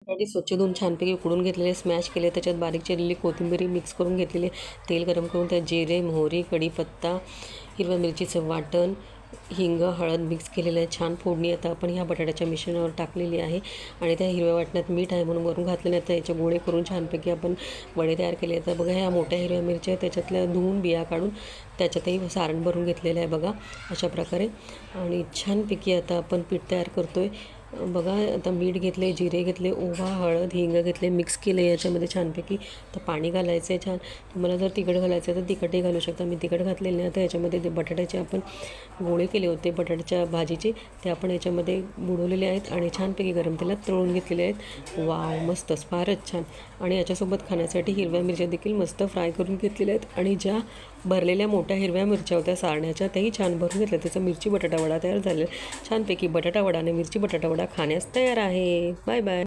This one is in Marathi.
बटाटे स्वच्छ धुवून छानपैकी उकडून घेतलेले, स्मॅश केले, त्याच्यात बारीक चिरलेली कोथिंबीर मिक्स करून घेतलेली, तेल गरम करून त्यात जिरे, मोहरी, कढीपत्ता, हिरव्या मिरचीचं वाटण, हिंग, हळद मिक्स केलेलं आहे. छान फोडणी आता आपण ह्या बटाट्याच्या मिश्रणावर टाकलेली आहे आणि त्या हिरव्या वाटणात मीठ आहे म्हणून वरून घातलेलं आहे. तर याचे गोळे करून छानपैकी आपण वडे तयार केले. तर बघा ह्या मोठ्या हिरव्या मिरच्या आहेत, त्याच्यातल्या धुवून बिया काढून त्याच्यातही सारण भरून घेतलेलं आहे बघा अशा प्रकारे. आणि छानपैकी आता आपण पीठ तयार करतो आहे. बघा आता मीठ घेतले, जिरे घेतले, ओवा, हळद, हिंग घेतले, मिक्स केले याच्यामध्ये छानपैकी. तर पाणी घालायचं आहे छान. तुम्हाला जर तिखट घालायचं आहे तर तिखटही घालू शकता. मी तिखट घातलेलं नाही. आता याच्यामध्ये ते बटाट्याचे आपण गोळे केले होते बटाट्याच्या भाजीचे, ते आपण याच्यामध्ये बुडवलेले आहेत आणि छानपैकी गरम तेलात तळून घेतलेले आहेत. वाव, मस्तच, फारच छान. आणि याच्यासोबत खाण्यासाठी हिरव्या मिरच्या देखील मस्त फ्राय करून घेतलेल्या आहेत आणि ज्या भरलेल्या मोठ्या हिरव्या मिरच्या होत्या सारण्याच्या त्याही छान भरून घेतल्या. त्याचा मिरची बटाटा वडा तयार झालेला छानपैकी. बटाटा वडा आणि मिरची बटाटा वडा खाण्यास तयार आहे. Bye bye.